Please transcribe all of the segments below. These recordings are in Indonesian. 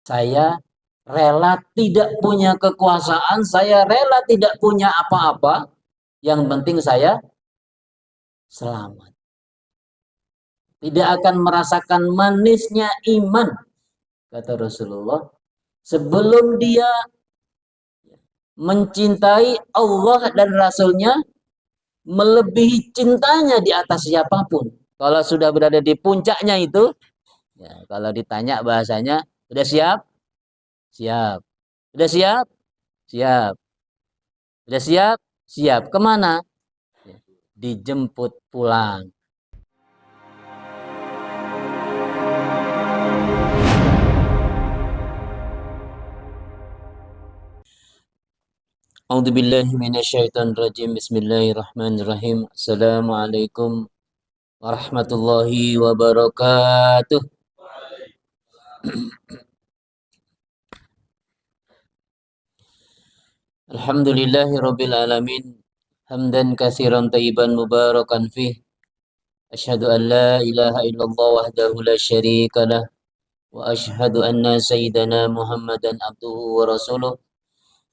Saya rela tidak punya kekuasaan, saya rela tidak punya apa-apa, yang penting saya selamat. Tidak akan merasakan manisnya iman, kata Rasulullah, sebelum dia mencintai Allah dan Rasulnya melebihi cintanya di atas siapapun. Kalau sudah berada di puncaknya itu, ya, kalau ditanya bahasanya, udah siap? Siap. Udah siap? Siap. Udah siap? Siap. Kemana? Dijemput pulang. A'udzubillahi minasyaitonirrajim. Bismillahirrahmanirrahim. Assalamualaikum warahmatullahi wabarakatuh. Alhamdulillahi rabbil alamin. Hamdan katsiran thayyiban mubarakan fih. Asyhadu an la ilaha illallah wahdahu la syarika lah. Wa asyhadu anna sayyidana Muhammadan abduhu wa rasuluh.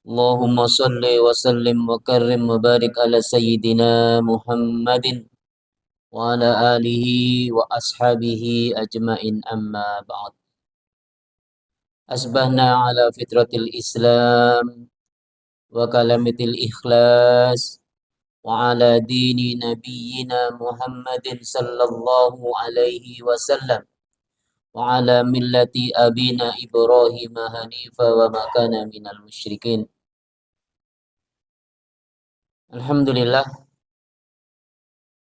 Allahumma salli wa sallim wa karrim wa barik ala sayyidina Muhammadin wa ala alihi wa ashabihi ajmain, amma ba'd. Asbahna ala fitratil Islam wa kalamatil ikhlas wa ala dini nabiyyina Muhammadin sallallahu alaihi wasallam wa ala millati abina Ibrahim hanifa wa ma kana minal musyrikin. Alhamdulillah,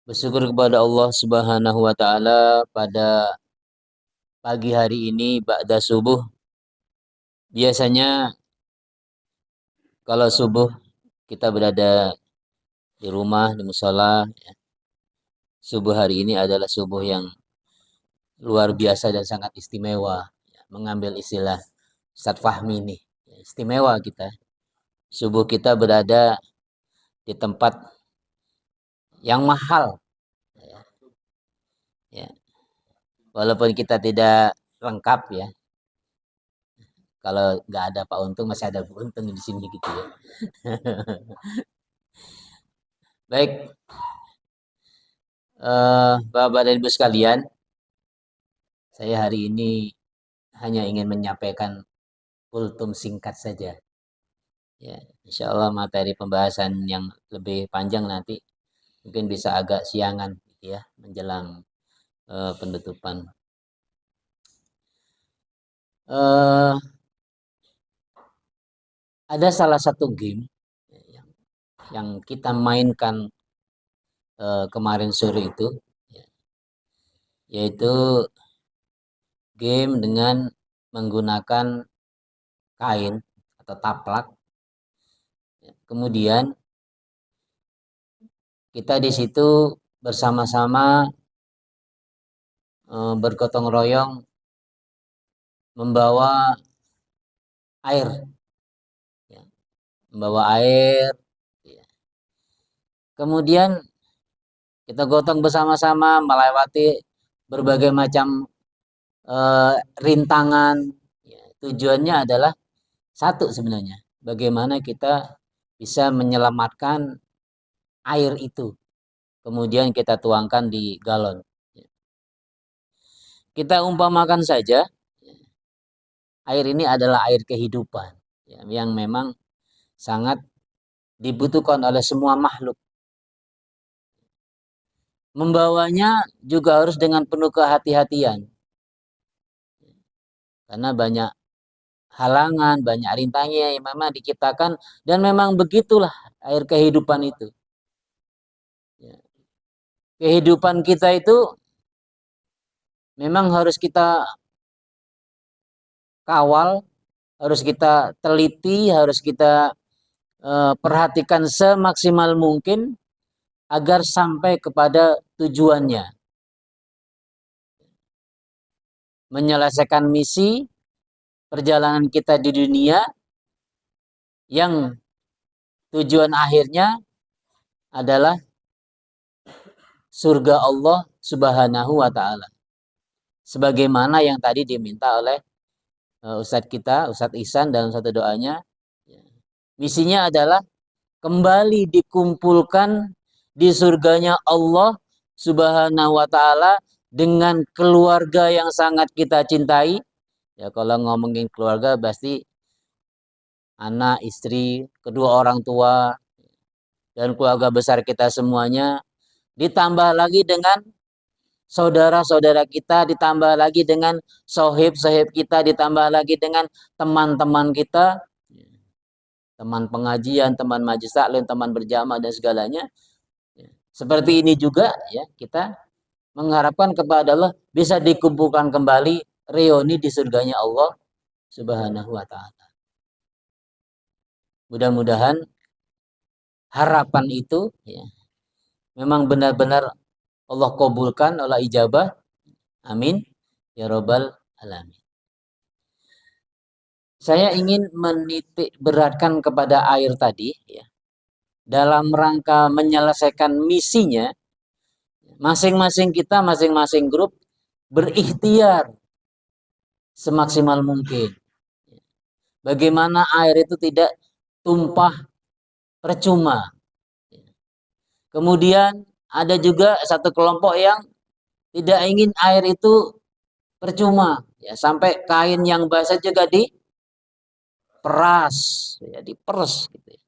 bersyukur kepada Allah Subhanahu wa taala pada pagi hari ini ba'da subuh. Biasanya kalau subuh kita berada di rumah, di musola, ya. Subuh hari ini adalah subuh yang luar biasa dan sangat istimewa. Ya, mengambil istilah Ustadz Fahmi ini, ya, istimewa kita. Subuh kita berada di tempat yang mahal. Ya. Ya. Walaupun kita tidak lengkap ya. Kalau nggak ada Pak Untung masih ada Bu Untung di sini gitu ya. Baik, Bapak dan Ibu sekalian, saya hari ini hanya ingin menyampaikan kultum singkat saja. Ya, insya Allah materi pembahasan yang lebih panjang nanti mungkin bisa agak siangan, gitu ya, menjelang penutupan. Uh, ada salah satu game yang kita mainkan kemarin sore itu, ya, yaitu game dengan menggunakan kain atau taplak. Ya, kemudian kita di situ bersama-sama bergotong royong membawa air, ya, membawa air. Ya. Kemudian kita gotong bersama-sama melewati berbagai macam rintangan. Ya, tujuannya adalah satu sebenarnya, bagaimana kita bisa menyelamatkan air itu. Kemudian kita tuangkan di galon. Kita umpamakan saja, air ini adalah air kehidupan, ya, yang memang sangat dibutuhkan oleh semua makhluk. Membawanya juga harus dengan penuh kehati-hatian. Karena banyak halangan, banyak rintangan yang memang diciptakan, dan memang begitulah air kehidupan itu. Ya. Kehidupan kita itu memang harus kita kawal, harus kita teliti, harus kita perhatikan semaksimal mungkin agar sampai kepada tujuannya. Menyelesaikan misi perjalanan kita di dunia yang tujuan akhirnya adalah surga Allah Subhanahu wa taala. Sebagaimana yang tadi diminta oleh Ustadz kita, Ustadz Ihsan dalam satu doanya, ya, misinya adalah kembali dikumpulkan di surganya Allah Subhanahu wa taala dengan keluarga yang sangat kita cintai. Ya, kalau ngomongin keluarga pasti anak, istri, kedua orang tua dan keluarga besar kita semuanya, ditambah lagi dengan saudara-saudara kita, ditambah lagi dengan sohib-sohib kita, ditambah lagi dengan teman-teman kita, teman pengajian, teman majelis taklim, teman berjamaah dan segalanya. Seperti ini juga ya, kita mengharapkan kepada Allah bisa dikumpulkan kembali reuni di surganya Allah Subhanahu wa taala. Mudah-mudahan harapan itu ya, memang benar-benar Allah kabulkan, Allah ijabah. Amin ya rabbal alamin. Saya ingin menitik beratkan kepada air tadi ya. Dalam rangka menyelesaikan misinya, masing-masing kita, masing-masing grup berikhtiar semaksimal mungkin. Bagaimana air itu tidak tumpah percuma. Kemudian ada juga satu kelompok yang tidak ingin air itu percuma, ya, sampai kain yang basah juga diperas, ya, diperes. Gitu.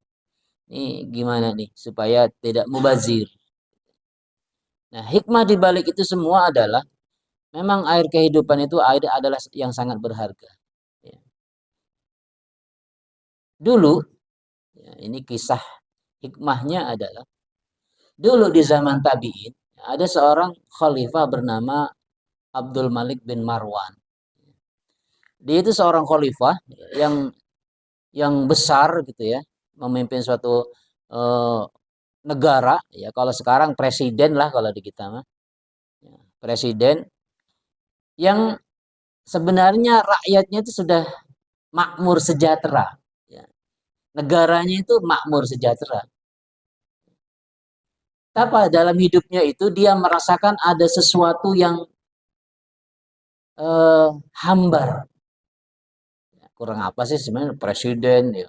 Ini gimana nih supaya tidak mubazir? Nah, hikmah di balik itu semua adalah memang air kehidupan itu air adalah yang sangat berharga. Ya. Dulu, ya, ini kisah hikmahnya adalah dulu di zaman tabi'in ada seorang khalifah bernama Abdul Malik bin Marwan. Dia itu seorang khalifah yang besar gitu ya, memimpin suatu eh, negara ya. Kalau sekarang presiden lah kalau di kita mah. Ya, presiden yang sebenarnya rakyatnya itu sudah makmur sejahtera. Ya. Negaranya itu makmur sejahtera. Tapi dalam hidupnya itu dia merasakan ada sesuatu yang hambar. Ya, kurang apa sih sebenarnya presiden ya,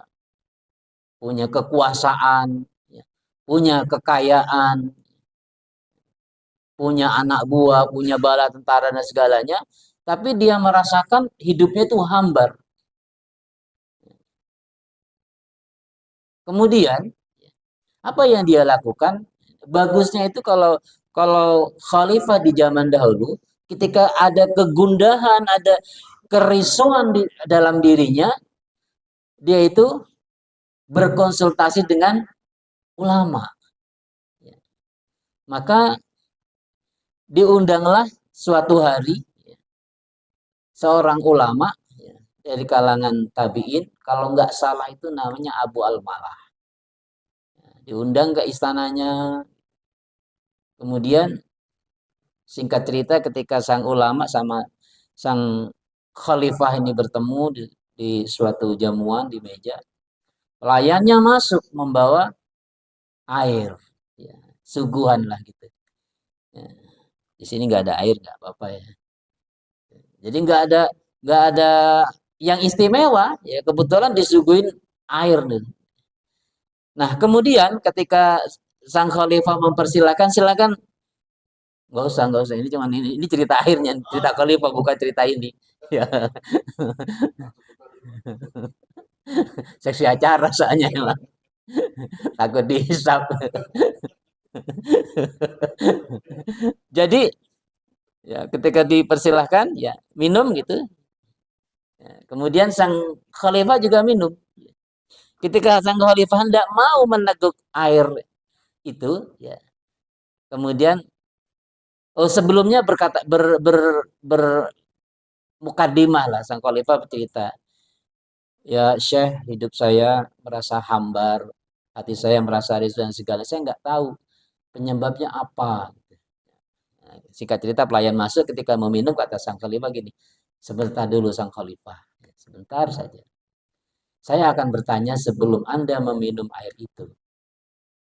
punya kekuasaan, ya, punya kekayaan, punya anak buah, punya bala tentara dan segalanya, tapi dia merasakan hidupnya itu hambar. Kemudian apa yang dia lakukan? Bagusnya itu kalau khalifah di zaman dahulu, ketika ada kegundahan, ada kerisauan di dalam dirinya, dia itu berkonsultasi dengan ulama. Maka diundanglah suatu hari seorang ulama dari kalangan tabi'in, kalau nggak salah itu namanya Abu Al-Malah. Diundang ke istananya, kemudian singkat cerita ketika sang ulama sama sang khalifah ini bertemu di suatu jamuan di meja, pelayannya masuk membawa air, ya, suguhan lah gitu. Ya, di sini nggak ada air nggak apa-apa ya. Jadi nggak ada yang istimewa, ya kebetulan disuguhin air nih. Nah kemudian ketika sang khalifah mempersilahkan, silakan. Nggak usah, ini cuma ini cerita akhirnya, cerita khalifah bukan cerita ini. Ya, seksi acara soalnya emang takut dihisap. Jadi ya ketika dipersilahkan ya minum gitu. Ya, kemudian sang khalifah juga minum. Ketika sang khalifah hendak mau meneguk air itu, ya kemudian sebelumnya berkata ber mukadimah lah sang khalifah bercerita, ya Syekh, hidup saya merasa hambar, hati saya merasa risau dan segala, saya nggak tahu penyebabnya apa. Nah, singkat cerita pelayan masuk ketika meminum, kata sang khalifah gini, sebentar dulu sang khalifah, sebentar saja. Saya akan bertanya sebelum Anda meminum air itu.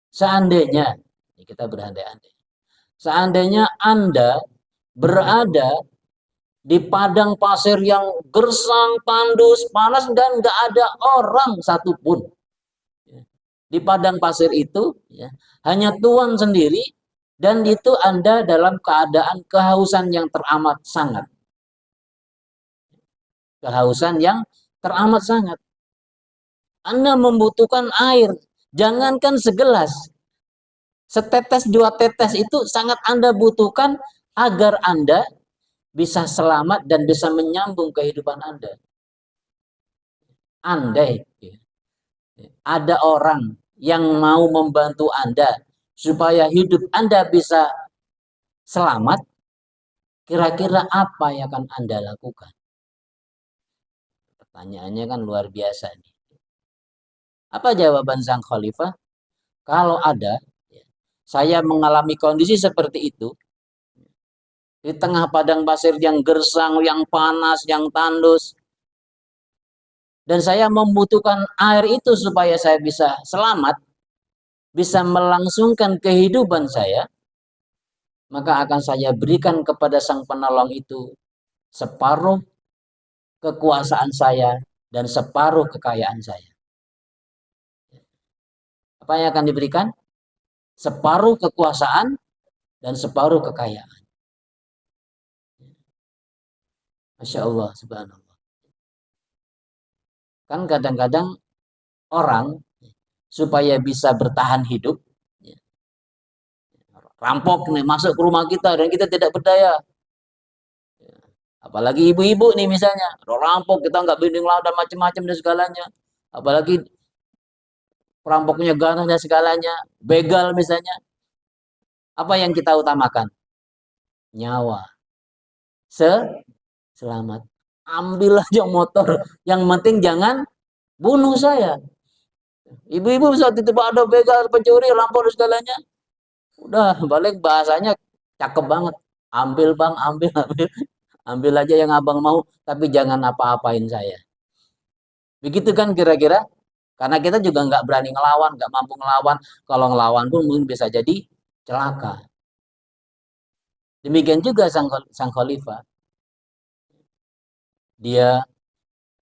Seandainya, kita berandai-andai, seandainya Anda berada di padang pasir yang gersang, tandus, panas, dan nggak ada orang satupun. Di padang pasir itu ya, hanya Tuhan sendiri, dan itu Anda dalam keadaan kehausan yang teramat sangat. Kehausan yang teramat sangat. Anda membutuhkan air, jangankan segelas, setetes dua tetes itu sangat Anda butuhkan agar Anda bisa selamat dan bisa menyambung kehidupan Anda. Andai ada orang yang mau membantu Anda supaya hidup Anda bisa selamat, kira-kira apa yang akan Anda lakukan? Pertanyaannya kan luar biasa nih. Apa jawaban sang khalifah? Kalau ada, saya mengalami kondisi seperti itu, di tengah padang pasir yang gersang, yang panas, yang tandus, dan saya membutuhkan air itu supaya saya bisa selamat, bisa melangsungkan kehidupan saya, maka akan saya berikan kepada sang penolong itu separuh kekuasaan saya dan separuh kekayaan saya. Apa yang akan diberikan? Separuh kekuasaan dan separuh kekayaan. Masya Allah, subhanallah. Kan kadang-kadang orang supaya bisa bertahan hidup, rampok nih masuk ke rumah kita dan kita tidak berdaya. Apalagi ibu-ibu nih misalnya, rampok kita nggak binding lawan dan macam-macam dan segalanya. Apalagi perampoknya ganas dan segalanya, begal misalnya. Apa yang kita utamakan? Nyawa. Selamat. Ambil aja motor. Yang penting jangan bunuh saya. Ibu-ibu bisa tiba-tiba ada begal, pencuri, rampok dan segalanya. Udah balik bahasanya cakep banget. Ambil bang, ambil, ambil. Ambil aja yang abang mau, tapi jangan apa-apain saya. Begitu kan kira-kira? Karena kita juga nggak berani ngelawan, nggak mampu ngelawan. Kalau ngelawan pun mungkin bisa jadi celaka. Demikian juga sang khalifah. Dia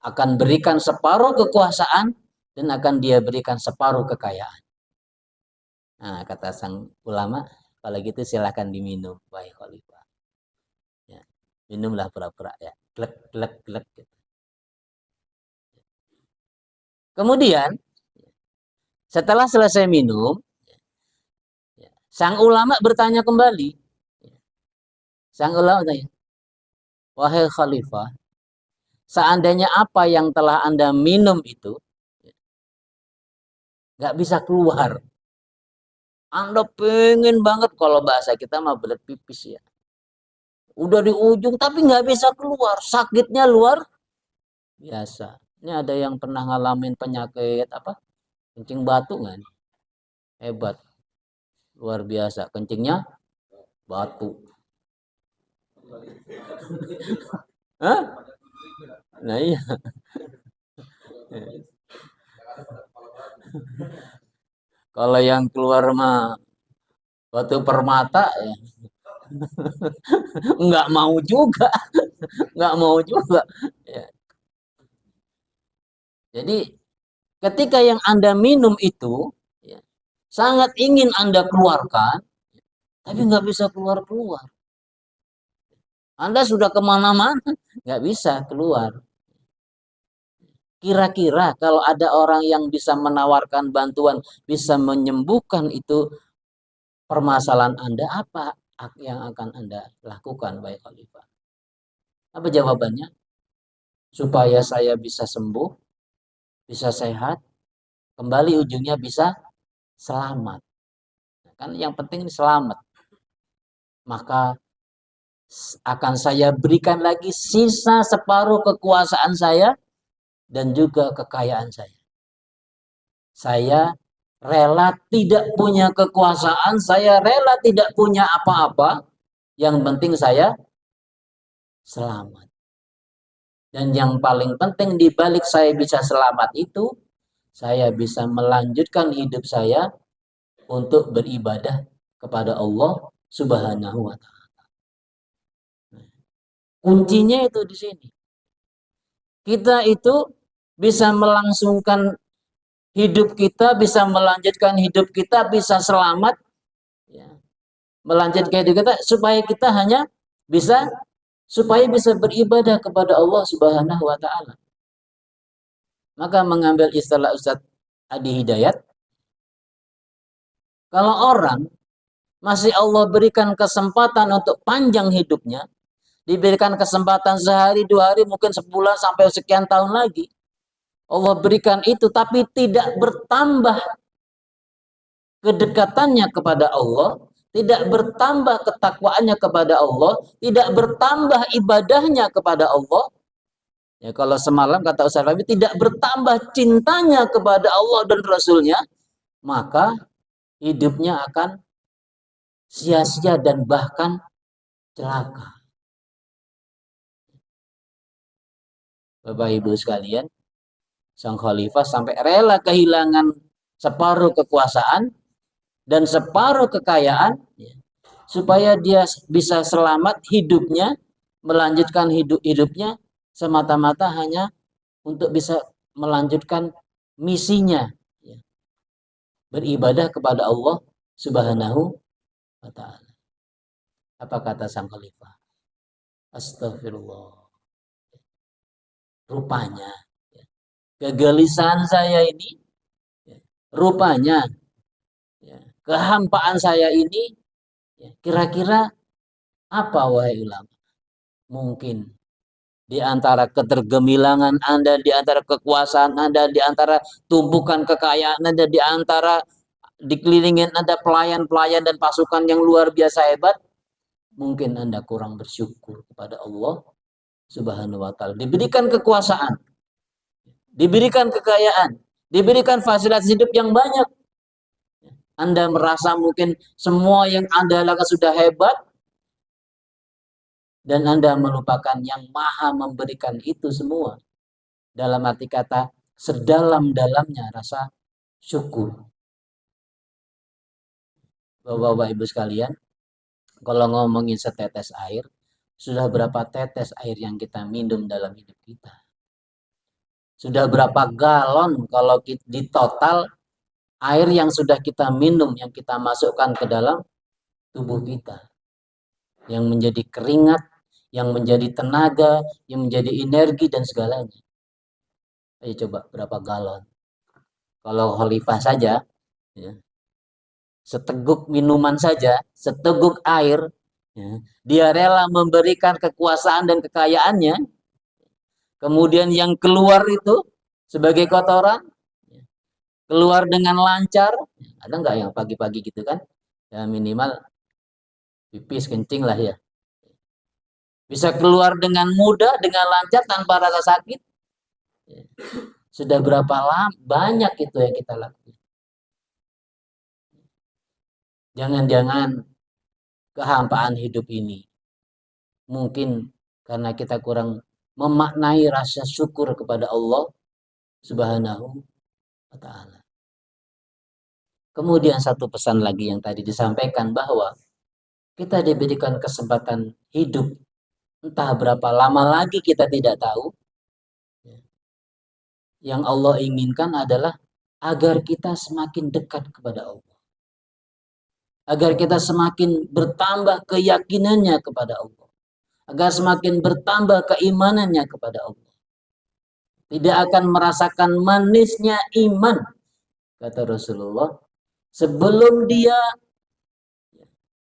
akan berikan separuh kekuasaan dan akan dia berikan separuh kekayaan. Nah, kata sang ulama, kalau gitu silahkan diminum, wahai khalifah. Ya, minumlah pura-pura ya, glek glek glek. Gitu. Kemudian setelah selesai minum, sang ulama bertanya kembali. Sang ulama tanya, wahai khalifah, seandainya apa yang telah Anda minum itu nggak bisa keluar, Anda pengen banget, kalau bahasa kita mah belet pipis ya. Udah di ujung tapi nggak bisa keluar, sakitnya luar biasa. Ini ada yang pernah ngalamin penyakit apa? Kencing batu nggak nih? Hebat, luar biasa. Kencingnya batu. Hah? Nah iya. Kalau yang keluar mah batu permata ya nggak mau juga, nggak mau juga. Ya. Jadi ketika yang Anda minum itu ya, sangat ingin Anda keluarkan, tapi nggak bisa keluar-keluar. Anda sudah kemana-mana, nggak bisa keluar. Kira-kira kalau ada orang yang bisa menawarkan bantuan, bisa menyembuhkan itu permasalahan Anda, apa yang akan Anda lakukan, baik Khalifah? Apa jawabannya? Supaya saya bisa sembuh, bisa sehat, kembali ujungnya bisa selamat. Kan yang penting selamat. Maka akan saya berikan lagi sisa separuh kekuasaan saya dan juga kekayaan saya. Saya rela tidak punya kekuasaan, saya rela tidak punya apa-apa, yang penting saya selamat. Dan yang paling penting di balik saya bisa selamat itu, saya bisa melanjutkan hidup saya untuk beribadah kepada Allah Subhanahu wa Ta'ala. Kuncinya itu di sini. Kita itu bisa melangsungkan hidup kita, bisa melanjutkan hidup kita, bisa selamat, ya, melanjutkan hidup kita supaya kita hanya bisa supaya bisa beribadah kepada Allah Subhanahu wa taala. Maka mengambil istilah Ustadz Adi Hidayat, kalau orang masih Allah berikan kesempatan untuk panjang hidupnya, diberikan kesempatan sehari, 2 hari, mungkin sebulan sampai sekian tahun lagi, Allah berikan itu, tapi tidak bertambah kedekatannya kepada Allah, tidak bertambah ketakwaannya kepada Allah, tidak bertambah ibadahnya kepada Allah. Ya, kalau semalam kata Ustaz Rabi, tidak bertambah cintanya kepada Allah dan Rasulnya, maka hidupnya akan sia-sia dan bahkan celaka. Bapak Ibu sekalian, sang khalifah sampai rela kehilangan separuh kekuasaan dan separuh kekayaan, ya, supaya dia bisa selamat hidupnya, melanjutkan hidupnya semata-mata hanya untuk bisa melanjutkan misinya, ya, beribadah kepada Allah Subhanahu wa taala. Apa kata sang khalifah? Astagfirullah. Rupanya, ya, kegelisahan saya ini, ya, rupanya, ya, kehampaan saya ini, ya, kira-kira apa wahai ulama? Mungkin di antara ketergemilangan Anda, di antara kekuasaan Anda, di antara tumpukan kekayaan Anda, di antara dikelilingin Anda pelayan-pelayan dan pasukan yang luar biasa hebat, mungkin Anda kurang bersyukur kepada Allah Subhanahu wa taala. Diberikan kekuasaan, diberikan kekayaan, diberikan fasilitas hidup yang banyak. Anda merasa mungkin semua yang Anda lakukan sudah hebat, dan Anda melupakan yang maha memberikan itu semua. Dalam arti kata, sedalam-dalamnya rasa syukur. Bapak-bapak Ibu sekalian, kalau ngomongin setetes air, sudah berapa tetes air yang kita minum dalam hidup kita? Sudah berapa galon kalau di total air yang sudah kita minum, yang kita masukkan ke dalam tubuh kita, yang menjadi keringat, yang menjadi tenaga, yang menjadi energi dan segalanya. Ayo coba berapa galon? Kalau khalifah saja, ya, seteguk minuman saja, seteguk air, ya, dia rela memberikan kekuasaan dan kekayaannya, kemudian yang keluar itu sebagai kotoran, ya, keluar dengan lancar. Ada nggak yang pagi-pagi gitu kan? Ya minimal pipis kencing lah ya. Bisa keluar dengan mudah, dengan lancar, tanpa rasa sakit. Ya. Sudah berapa lama banyak itu yang kita lakukan. Jangan-jangan kehampaan hidup ini mungkin karena kita kurang memaknai rasa syukur kepada Allah Subhanahu wa taala. Kemudian satu pesan lagi yang tadi disampaikan, bahwa kita diberikan kesempatan hidup, entah berapa lama lagi kita tidak tahu. Yang Allah inginkan adalah agar kita semakin dekat kepada Allah, agar kita semakin bertambah keyakinannya kepada Allah, agar semakin bertambah keimanannya kepada Allah. Tidak akan merasakan manisnya iman, kata Rasulullah, sebelum dia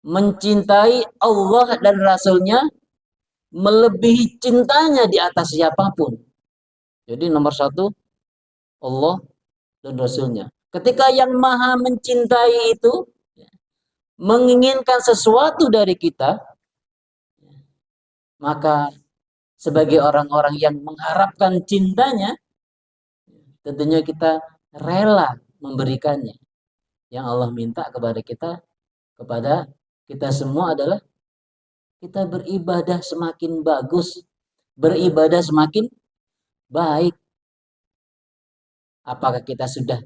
mencintai Allah dan Rasulnya melebihi cintanya di atas siapapun. Jadi nomor satu Allah dan Rasulnya. Ketika yang maha mencintai itu menginginkan sesuatu dari kita, maka sebagai orang-orang yang mengharapkan cintanya, tentunya kita rela memberikannya. Yang Allah minta kepada kita semua adalah kita beribadah semakin bagus, beribadah semakin baik. Apakah kita sudah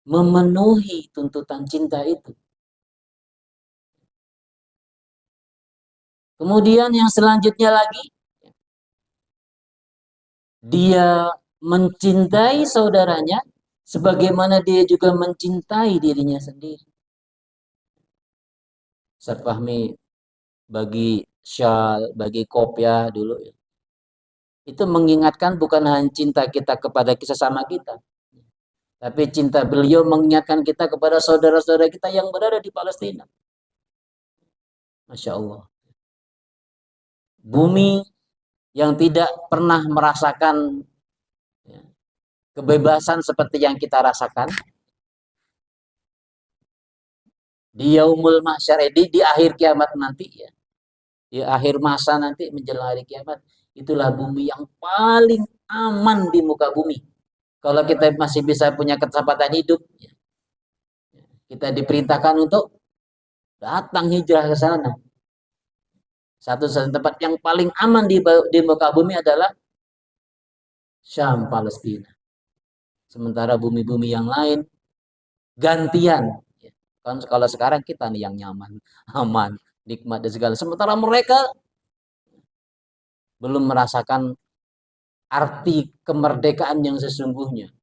memenuhi tuntutan cinta itu? Kemudian yang selanjutnya lagi, Dia mencintai saudaranya sebagaimana dia juga mencintai dirinya sendiri. Ustaz Fahmi bagi syal, bagi kopiah dulu ya. Itu mengingatkan bukan hanya cinta kita kepada sesama kita, tapi cinta beliau mengingatkan kita kepada saudara-saudara kita yang berada di Palestina. Masya Allah. Bumi yang tidak pernah merasakan ya, kebebasan seperti yang kita rasakan di yaumul mahsyar, di akhir kiamat nanti ya, di akhir masa nanti menjelang hari kiamat, itulah bumi yang paling aman di muka bumi. Kalau kita masih bisa punya kesempatan hidup, ya, kita diperintahkan untuk datang hijrah ke sana. Satu-satunya tempat yang paling aman di muka bumi adalah Syam, Palestina. Sementara bumi-bumi yang lain gantian. Kan kalau sekarang kita nih yang nyaman, aman, nikmat dan segala. Sementara mereka belum merasakan arti kemerdekaan yang sesungguhnya.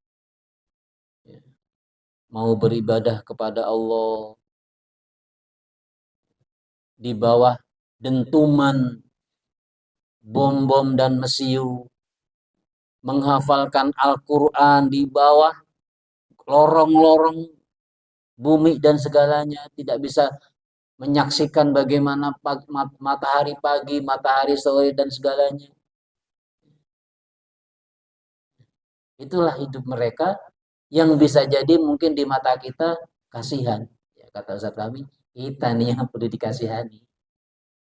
Mau beribadah kepada Allah di bawah dentuman bom-bom dan mesiu, menghafalkan Al-Quran di bawah lorong-lorong bumi dan segalanya, tidak bisa menyaksikan bagaimana matahari pagi, matahari sore dan segalanya. Itulah hidup mereka yang bisa jadi mungkin di mata kita kasihan. Ya, kata Ustaz kami, kita nih yang perlu dikasihani.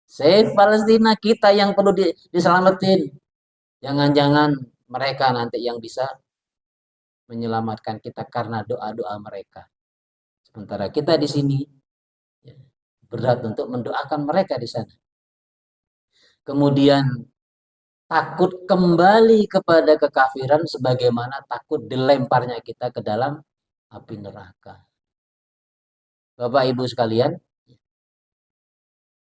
Save Palestina, kita yang perlu diselamatin. Jangan-jangan mereka nanti yang bisa menyelamatkan kita karena doa-doa mereka. Sementara kita di sini ya, berat untuk mendoakan mereka di sana. Kemudian takut kembali kepada kekafiran sebagaimana takut dilemparnya kita ke dalam api neraka. Bapak Ibu sekalian,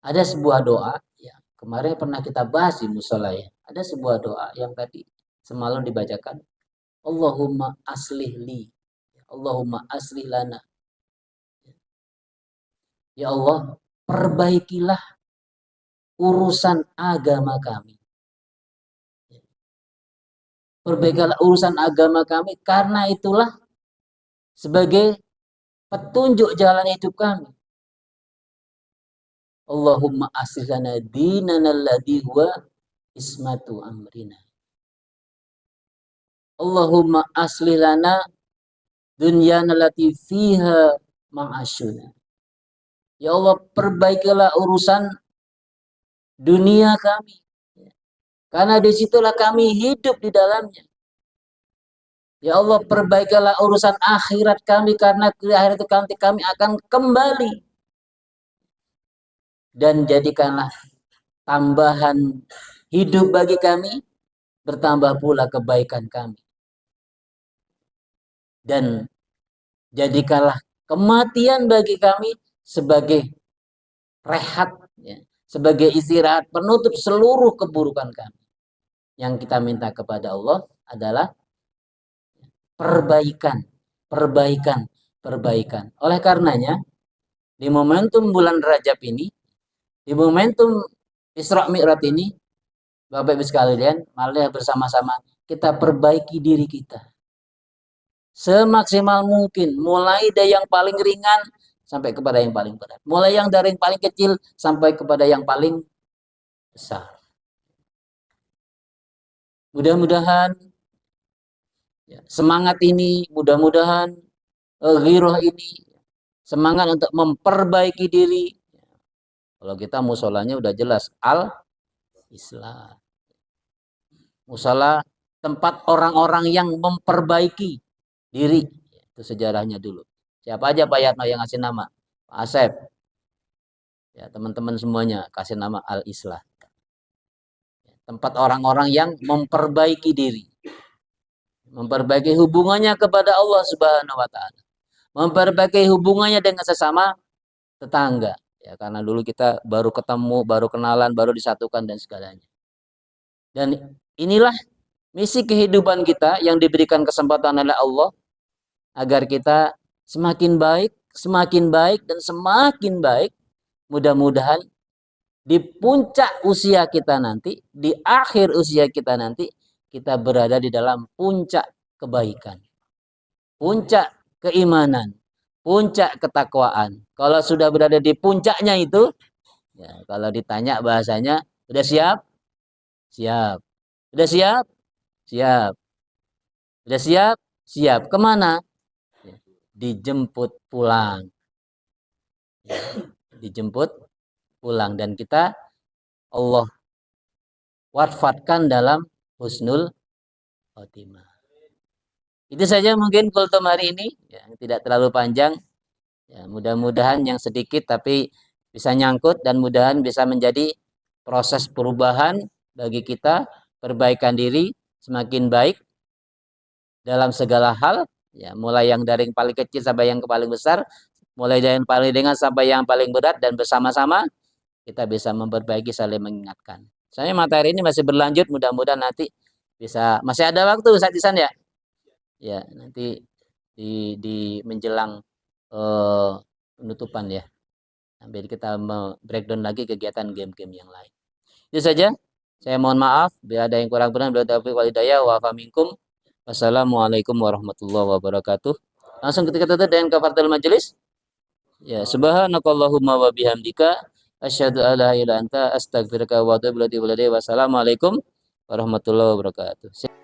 ada sebuah doa ya, kemarin pernah kita bahas di musola ya. Ada sebuah doa yang tadi semalam dibacakan. Allahumma aslih li. Allahumma aslih lana. Ya Allah, perbaikilah urusan agama kami. Perbaikilah urusan agama kami, karena itulah sebagai petunjuk jalan hidup kami. Allahumma aslih lana dinana alladhi huwa ismatu amrina. Allahumma aslih lana dunyana allati fiha ma'asyuna. Ya Allah, perbaikilah urusan dunia kami. Karena disitulah kami hidup di dalamnya. Ya Allah, perbaikilah urusan akhirat kami, karena ke akhirat itu kami akan kembali. Dan jadikanlah tambahan hidup bagi kami, bertambah pula kebaikan kami. Dan jadikanlah kematian bagi kami sebagai rehat, ya, sebagai istirahat penutup seluruh keburukan kami. Yang kita minta kepada Allah adalah perbaikan, perbaikan, perbaikan. Oleh karenanya, di momentum bulan Rajab ini, di momentum Isra Mi'raj ini, Bapak Ibu sekalian, mari bersama-sama kita perbaiki diri kita semaksimal mungkin, mulai dari yang paling ringan sampai kepada yang paling berat, mulai yang dari yang paling kecil sampai kepada yang paling besar. Mudah-mudahan ya, semangat ini, mudah-mudahan ghiroh ini, semangat untuk memperbaiki diri. Kalau kita musolanya udah jelas al-Islam. Musola tempat orang-orang yang memperbaiki diri. Itu sejarahnya dulu. Siapa aja Pak Yatno yang ngasih nama? Pak Asep. Ya, teman-teman semuanya kasih nama Al-Islah. Tempat orang-orang yang memperbaiki diri. Memperbaiki hubungannya kepada Allah Subhanahu wa taala. Memperbaiki hubungannya dengan sesama tetangga. Ya, karena dulu kita baru ketemu, baru kenalan, baru disatukan dan segalanya. Dan inilah Misi kehidupan kita yang diberikan kesempatan oleh Allah agar kita semakin baik dan semakin baik. Mudah-mudahan di puncak usia kita nanti, di akhir usia kita nanti, kita berada di dalam puncak kebaikan, puncak keimanan, puncak ketakwaan. Kalau sudah berada di puncaknya itu, ya, kalau ditanya bahasanya, udah siap? Siap. Udah siap? Siap. Udah siap? Siap. Kemana? Ya, dijemput pulang. Ya, dijemput pulang. Dan kita Allah wafatkan dalam husnul khotimah. Itu saja mungkin kultum hari ini, ya, tidak terlalu panjang. Ya, mudah-mudahan yang sedikit tapi bisa nyangkut dan mudahan bisa menjadi proses perubahan bagi kita, perbaikan diri semakin baik dalam segala hal, ya, mulai yang dari yang paling kecil sampai yang paling besar, mulai dari yang paling ringan sampai yang paling berat dan bersama-sama kita bisa memperbaiki saling mengingatkan. Saya materi ini masih berlanjut, mudah-mudahan nanti bisa masih ada waktu Ustaz Isan ya. Ya, nanti di menjelang eh, penutupan ya. Sambil kita breakdown lagi kegiatan game-game yang lain. Itu saja. Saya mohon maaf bila ada yang kurang benar. Bila taufiq wal hidayah wa minkum. Wassalamualaikum warahmatullahi wabarakatuh. Langsung ketika tutup dengan kafaratul majelis. Ya, subhanakallahumma wa bihamdika asyhadu an la ilaha illa anta astaghfiruka wa atubu ilaik. Wassalamualaikum warahmatullahi wabarakatuh.